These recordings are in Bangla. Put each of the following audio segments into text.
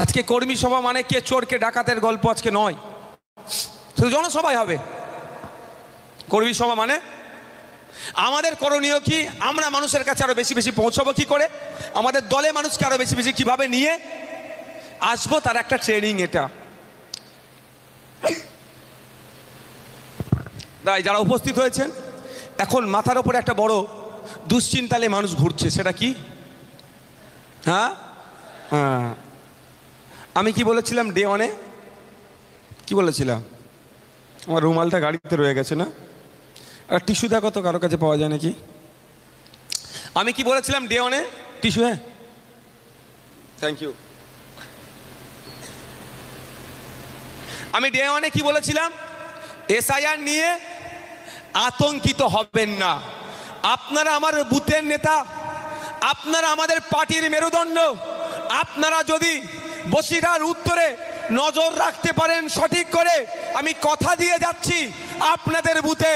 আজকে কর্মী সভা মানে কে চোর কে ডাকাতের গল্প আজকে নয়, শুধু জনসভাই হবে। কর্মী সভা মানে আমাদের করণীয় কি, আমরা মানুষের কাছে আরো বেশি বেশি পৌঁছাবো কি করে, আমাদের দলে মানুষকে আরো বেশি বেশি কিভাবে নিয়ে আসবো, তার একটা ট্রেনিং এটা। তাই যারা উপস্থিত হয়েছেন, এখন মাথার উপরে একটা বড় দুশ্চিন্তালে মানুষ ঘুরছে, সেটা কি? হ্যাঁ হ্যাঁ, আমি কি বলেছিলাম ডে ওয়ানে, কি বলেছিলাম? আমার রুমালটা গাড়িতে রয়ে গেছে না, আর টিস্যু দেখো তো কারো কাছে পাওয়া যায় নাকি। আমি কি বলেছিলাম ডে ওয়ানে? টিস্যু, হ্যাঁ থ্যাংক ইউ। আমি ডে ওয়ানে কি বলেছিলাম? এসআইআর নিয়ে আতঙ্কিত হবেন না, আপনারা আমার বুথের নেতা, আপনারা আমাদের পার্টির মেরুদণ্ড, আপনারা যদি বসিরহাট উত্তরে নজর রাখতে পারেন সঠিক করে, আমি কথা দিয়ে যাচ্ছি আপনাদের বুথে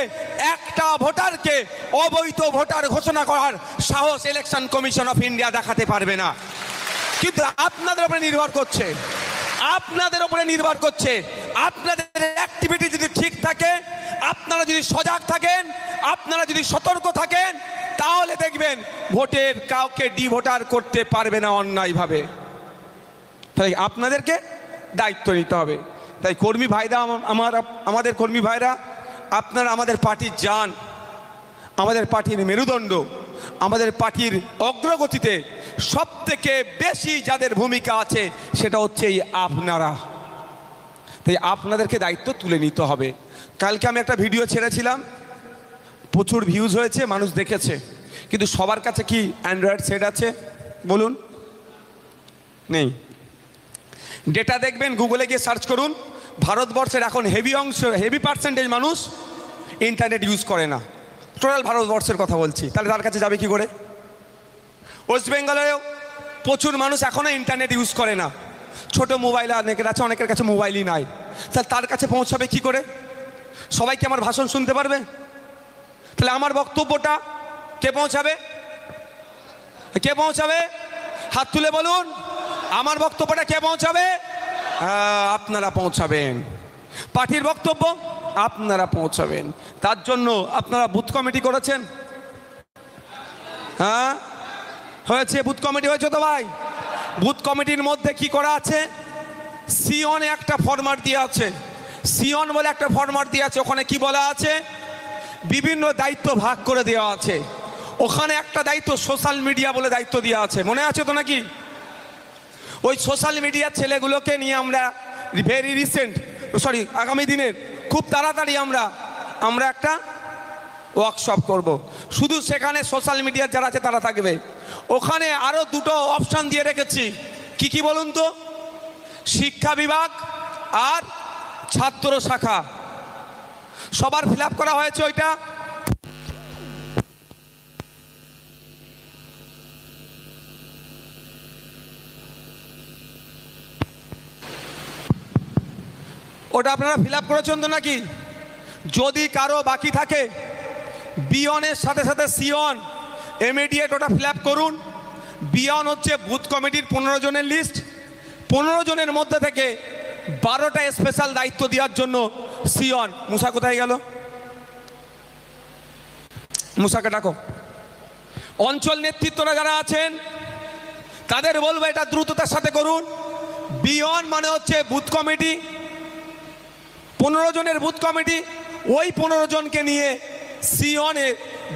একটা ভোটারকে অবৈধ ভোটার ঘোষণা করার সাহস ইলেকশন কমিশন অফ ইন্ডিয়া দেখাতে পারবে না। কিন্তু আপনাদের উপরে নির্ভর করছে, আপনাদের উপরে নির্ভর করছে, আপনাদের অ্যাক্টিভিটি যদি ঠিক থাকে, আপনারা যদি সজাগ থাকেন, আপনারা যদি সতর্ক থাকেন, তাহলে দেখবেন ভোটের কাউকে ডিভোটার করতে পারবে না অন্যায়ভাবে। তাই আপনাদেরকে দায়িত্ব নিতে হবে। তাই কর্মী ভাইরা, আমাদের কর্মী ভাইরা, আপনারা আমাদের পার্টির জান, আমাদের পার্টির মেরুদণ্ড, আমাদের পার্টির অগ্রগতিতে সব থেকে বেশি যাদের ভূমিকা আছে সেটা হচ্ছে এই আপনারা। তাই আপনাদেরকে দায়িত্ব তুলে নিতে হবে। কালকে আমি একটা ভিডিও ছেড়েছিলাম, প্রচুর ভিউজ হয়েছে, মানুষ দেখেছে, কিন্তু সবার কাছে কি অ্যান্ড্রয়েড সেট আছে বলুন? নেই। ডেটা দেখবেন, গুগলে গিয়ে সার্চ করুন, ভারতবর্ষের এখন হেভি পার্সেন্টেজ মানুষ ইন্টারনেট ইউজ করে না। টোটাল ভারতবর্ষের কথা বলছি, তাহলে তার কাছে যাবে কি করে? ওয়েস্ট বেঙ্গলেও প্রচুর মানুষ এখনও ইন্টারনেট ইউজ করে না, ছোট মোবাইল অনেকের আছে, অনেকের কাছে মোবাইলই নাই, তাহলে তার কাছে পৌঁছাবে কি করে? সবাই কি আমার ভাষণ শুনতে পারবে? তাহলে আমার বক্তব্যটা কে পৌঁছাবে? কে পৌঁছাবে? হাত তুলে বলুন, আমার বক্তব্যটা কে পৌঁছাবে? আপনারা পৌঁছাবেন। পার্টির বক্তব্য আপনারা পৌঁছাবেন। তার জন্য আপনারা বুথ কমিটি করেছেন? হ্যাঁ হয়েছে, বুথ কমিটি হয়েছে তো ভাই? বুথ কমিটির মধ্যে কি করা আছে? সিওনে একটা ফরম্যাট দিয়ে আছে, সিওন বলে একটা ফরম্যাট দিয়ে আছে। ওখানে কি বলা আছে? বিভিন্ন দায়িত্ব ভাগ করে দেওয়া আছে। ওখানে একটা দায়িত্ব সোশ্যাল মিডিয়া বলে দায়িত্ব দেওয়া আছে, মনে আছে তো নাকি? ওই সোশ্যাল মিডিয়ার ছেলেগুলোকে নিয়ে আমরা আগামী দিনের খুব তাড়াতাড়ি আমরা একটা ওয়ার্কশপ করব। শুধু সেখানে সোশ্যাল মিডিয়ার যারা আছে তারা থাকবে। ওখানে আরো দুটো অপশন দিয়ে রেখেছি, কি কি বলুন তো? শিক্ষা বিভাগ আর ছাত্র শাখা। সবার ফিল আপ করা হয়েছে ওইটা? ওটা আপনারা ফিল আপ করেছেন তো নাকি? যদি কারো বাকি থাকে, বিয়নের সাথে সাথে সিওন ইমিডিয়েট ওটা ফিল আপ করুন। বিয়ন হচ্ছে বুথ কমিটির 15 জনের লিস্ট। 15 জনের মধ্যে থেকে 12টা স্পেশাল দায়িত্ব দেওয়ার জন্য সিওন। মুসা কোথায় গেল? মুসাকে ডাকো। অঞ্চল নেতৃত্বরা যারা আছেন তাদের বলবো এটা দ্রুততার সাথে করুন। বিয়ন মানে হচ্ছে বুথ কমিটি, 15 জনের বুথ কমিটি। ওই 15 জনকে নিয়ে সিওনে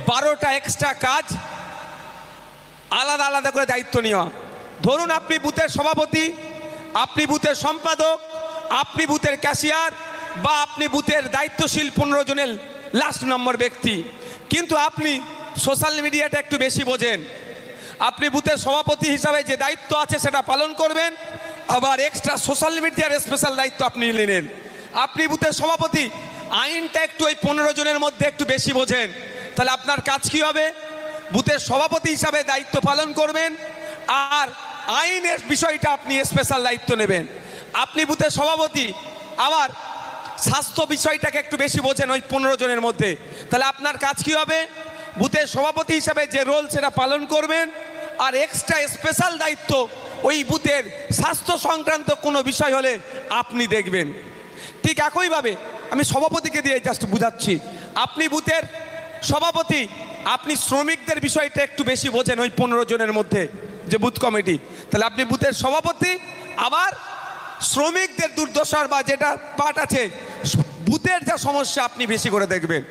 12টা এক্সট্রা কাজ আলাদা আলাদা করে দায়িত্ব নেওয়া। ধরুন আপনি বুথের সভাপতি, আপনি বুথের সম্পাদক, আপনি বুথের ক্যাশিয়ার, বা আপনি বুথের দায়িত্বশীল 15 জনের লাস্ট নম্বর ব্যক্তি, কিন্তু আপনি সোশ্যাল মিডিয়াটা একটু বেশি বোঝেন। আপনি বুথের সভাপতি হিসাবে যে দায়িত্ব আছে সেটা পালন করবেন, আবার এক্সট্রা সোশ্যাল মিডিয়ার স্পেশাল দায়িত্ব আপনি নিলেন। আপনি বুথের সভাপতি, আইনটা একটু ওই 15 জনের মধ্যে একটু বেশি বোঝেন, তাহলে আপনার কাজ কি হবে? বুথের সভাপতি হিসাবে দায়িত্ব পালন করবেন, আর আইনের বিষয়টা আপনি স্পেশাল দায়িত্ব নেবেন। আপনি বুথের সভাপতি, আবার স্বাস্থ্য বিষয়টাকে একটু বেশি বোঝেন ওই 15 জনের মধ্যে, তাহলে আপনার কাজ কি হবে? বুথের সভাপতি হিসাবে যে রোল সেটা পালন করবেন, আর এক্সট্রা স্পেশাল দায়িত্ব ওই বুথের স্বাস্থ্য সংক্রান্ত কোনো বিষয় হলে আপনি দেখবেন। ঠিক একইভাবে আমি সভাপতিকে দিয়ে জাস্ট বুঝাচ্ছি, আপনি বুথের সভাপতি, আপনি শ্রমিকদের বিষয়টা একটু বেশি বোঝেন, ওই 15 জনের মধ্যে যে বুথ কমিটি, তাহলে আপনি বুথের সভাপতি, আবার শ্রমিকদের দুর্দশার বা যেটা পার্ট আছে বুথের যা সমস্যা আপনি বেশি করে দেখবেন।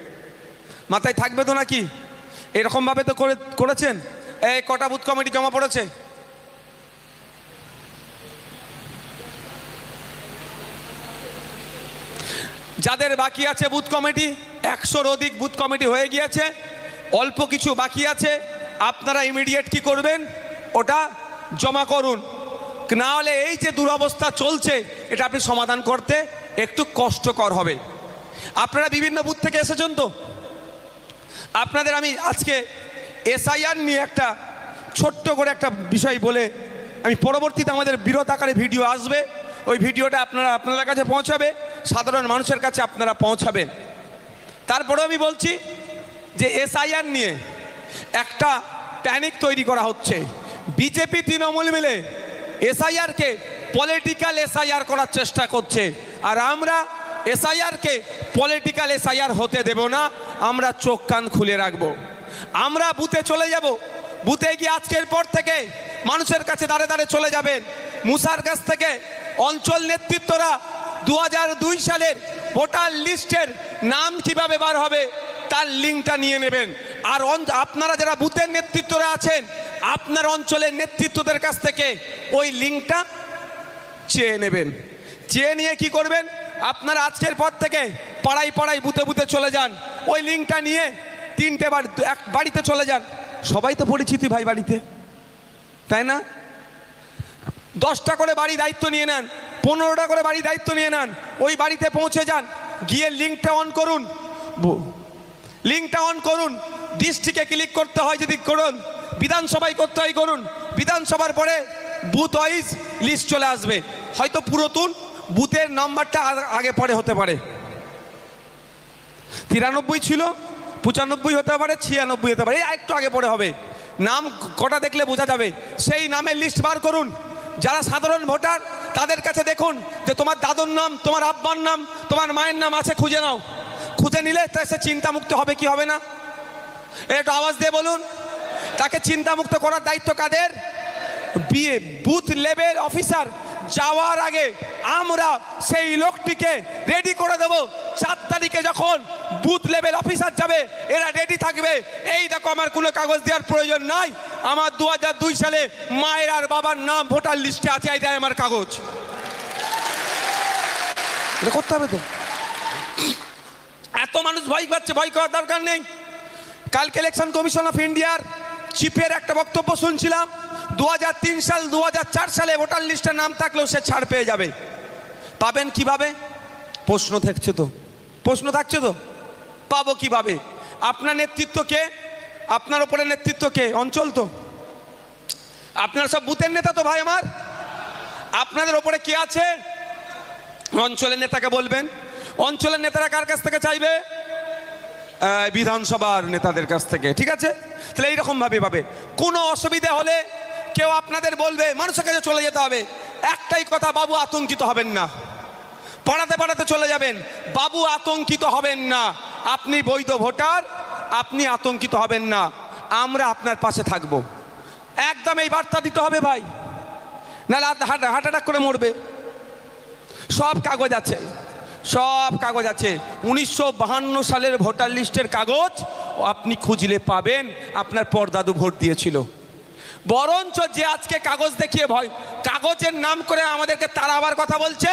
মাথায় থাকবে তো নাকি? এরকমভাবে তো করেছেন। এই কটা বুথ কমিটি জমা পড়েছে? যাদের বাকি আছে বুথ কমিটি, 100-র অধিক বুথ কমিটি হয়ে গিয়েছে, অল্প কিছু বাকি আছে, আপনারা ইমিডিয়েট কি করবেন, ওটা জমা করুন। না হলে এই যে দুরবস্থা চলছে এটা আপনি সমাধান করতে একটু কষ্টকর হবে। আপনারা বিভিন্ন বুথ থেকে এসেছেন তো, আপনাদের আমি আজকে এসআইআর নিয়ে একটা ছোট্ট করে একটা বিষয় বলে আমি পরবর্তীতে আমাদের বৃহৎ আকারে ভিডিও আসবে, ওই ভিডিওটা আপনাদের কাছে পৌঁছাবে, সাধারণ মানুষের কাছে আপনারা পৌঁছাবেন। তারপরে আমি বলছি যে এসআইআর নিয়ে একটা প্যানিক তৈরি করা হচ্ছে। বিজেপি তৃণমূল মিলে এসআইআরকে পলিটিক্যাল এসআইআর করার চেষ্টা করছে, আর আমরা এসআইআরকে পলিটিক্যাল এসআইআর হতে দেব না। আমরা চোখ কান খুলে রাখবো। আমরা বুথে চলে যাব, বুথে গিয়ে আজকের পর থেকে মানুষের কাছে দাঁড়ে দাঁড়ে চলে যাবেন। মুসার কাছ থেকে অঞ্চল নেতৃত্বরা 2002 সালের ভোটার লিস্টের নাম কিভাবে বার হবে তার লিঙ্কটা নিয়ে নেবেন। আর আপনারা যারা বুথের নেতৃত্বরা আছেন, আপনার অঞ্চলের নেতৃত্বদের কাছ থেকে ওই লিঙ্কটা চেয়ে নেবেন। চেয়ে নিয়ে কি করবেন, আপনারা আজকের পর থেকে পাড়ায় পাড়ায় বুথে বুথে চলে যান, ওই লিঙ্কটা নিয়ে 3টে বাড়িতে চলে যান। সবাই তো পরিচিতি ভাই বাড়িতে, তাই না? 10টা করে বাড়ি দায়িত্ব নিয়ে নেন, 15টা করে বাড়ি দায়িত্ব নিয়ে নেন, ওই বাড়িতে পৌঁছে যান, গিয়ে লিঙ্কটা অন করুন, লিঙ্কটা অন করুন। ডিস্ট্রিক্টে ক্লিক করতে হয় যদি করুন, বিধানসভায় করতে হয় করুন, বিধানসভার পরে বুথ ওয়াইজ লিস্ট চলে আসবে। হয়তো পুরাতন বুথের নাম্বারটা আগে পরে হতে পারে, 93 ছিল, 95 হতে পারে, 96 হতে পারে, একটু আগে পরে হবে। নাম কটা দেখলে বোঝা যাবে, সেই নামের লিস্ট বার করুন। যারা সাধারণ ভোটার তাদের কাছে দেখুন যে তোমার দাদুর নাম, তোমার আব্বার নাম, তোমার মায়ের নাম আছে, খুঁজে নাও। খুঁজে নিলে তা সে চিন্তামুক্ত হবে কি হবে না, একটু আওয়াজ দিয়ে বলুন। তাকে চিন্তামুক্ত করার দায়িত্ব কাদের? Booth level officer. যাওয়ার আগে আমরা সেই লোকটিকে রেডি করে দেব। 4 তারিখে যখন বুথ লেভেল অফিসার যাবে, এরা রেডি থাকবে। এই দেখো, আমার কোনো কাগজ দেওয়ার প্রয়োজন নাই, আমার 2002 সালে মায়ের আর বাবার নাম ভোটার লিস্টে আছে, এটাই আমার কাগজ। এটা করতে হবে তো। এত মানুষ ভয় পাচ্ছে, ভয় করার দরকার নেই। কালকে ইলেকশন কমিশন অফ ইন্ডিয়ার চিফের একটা বক্তব্য শুনছিলাম, 2003 সাল 2004 সালে ভোটার লিস্টে নাম থাকলেও সে ছাড় পেয়ে যাবে। পাবেন কিভাবে? প্রশ্ন থাকছে তো, প্রশ্ন থাকছে তো, পাবো কিভাবে? আপনার নেতৃত্ব কে? আপনার উপরে নেতৃত্ব কে? অঞ্চল তো, আপনার সব বুথের নেতা তো ভাই আমার। আপনাদের ওপরে কে আছে? অঞ্চলের নেতাকে বলবেন। অঞ্চলের নেতারা কার কাছ থেকে চাইবে? বিধানসভার নেতাদের কাছ থেকে। ঠিক আছে, তাহলে এইরকম ভাবে পাবে। কোনো অসুবিধা হলে কেউ আপনাদের বলবে, মানুষের কাছে চলে যেতে হবে। একটাই কথা, বাবু আতঙ্কিত হবেন না। পাড়াতে পাড়াতে চলে যাবেন, বাবু আতঙ্কিত হবেন না। আপনি বৈধ ভোটার, আপনি আতঙ্কিত হবেন না, আমরা আপনার পাশে থাকব। একদম এই বার্তা দিতে হবে ভাই, নাহলে হার্ট অ্যাটাক করে মরবে। সব কাগজ আছে, সব কাগজ আছে। 1952 সালের ভোটার লিস্টের কাগজ আপনি খুঁজলে পাবেন, আপনার পরদাদু ভোট দিয়েছিল। বরঞ্চ যে আজকে কাগজ দেখিয়ে ভয়, কাগজের নাম করে আমাদেরকে তাড়াবার কথা বলছে,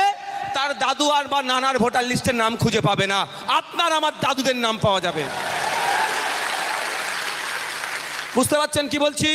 তার দাদু আর বা নানার ভোটার লিস্টের নাম খুঁজে পাবে না, আপনার আমার দাদুদের নাম পাওয়া যাবে। বুঝতে পারছেন কি বলছি?